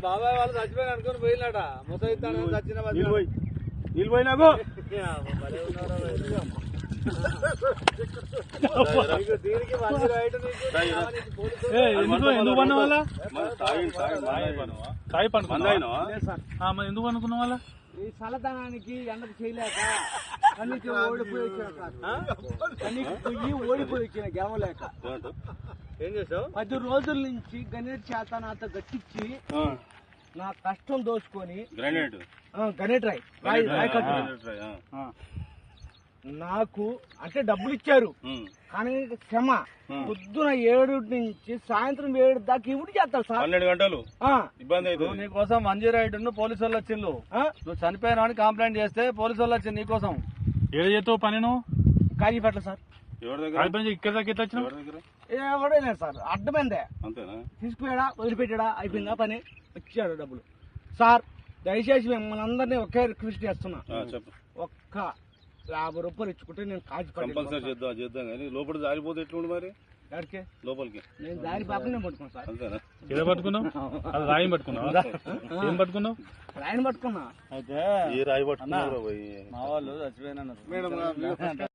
బాబాయ్ వాళ్ళు చచ్చిపోయి అనుకుని పోయినట ముసైతాను చచ్చిన నీళ్ళు పోయి నాకు దీనికి మంచి రైట్ ఎందుకు పన్న వాళ్ళ ఎందుకు అనుకున్న వాళ్ళ ఈ చల్లదనానికి ఎండకు చేయలేక కన్నీకి ఓడిపోయి కన్నీకి పొయ్యి ఓడిపోయి వచ్చిన గెలవలేక ఏం చేసావు 10 రోజుల నుంచి గణేట్ చేత నాతో గట్టించి నా కష్టం దోచుకొని గణేట్ రాయ్ నాకు అంటే డబ్బులు ఇచ్చారు కానీ క్షమ పొద్దున 7 నుంచి సాయంత్రం 7 దాకా ఇవి చేస్తారు సార్ 12 గంటలు ఇబ్బంది అయితే నీకోసం మంజీ రైడ్ పోలీసు వాళ్ళు వచ్చిండు నువ్వు చనిపోయినా అని కంప్లైంట్ చేస్తే పోలీసు వాళ్ళు వచ్చింది నీకోసం ఏడ చేస్తావు పని నువ్వు కాజీపేట సార్ ఇక్కడ దగ్గర వచ్చిన ఎవడైనా సార్ అడ్డమైందే అంతేనా తీసుకుపోయాడా వదిలిపెట్టాడా అయిపోయిందా పని వచ్చాడు డబ్బులు సార్ దయచేసి మిమ్మల్ని అందరినీ ఒకే రిక్వెస్ట్ చేస్తున్నా ఒక్క 50 రూపాయలు ఇచ్చుకుంటే నేను కంపల్సరీ చేద్దాం కానీ లోపల జారిపోతే ఎట్లుండి మరి ఎక్కడికి లోపలికి నేను జారి పాపని నేను పట్టుకున్నా సార్ అంతేనా ఏదో పట్టుకున్నావు అది రాయి పట్టుకున్నావు ఏం పట్టుకున్నావు రాయిని పట్టుకున్నా అయితే ఏ రాయి పట్టుకున్నావు మా వాళ్ళు చచ్చిపోయినా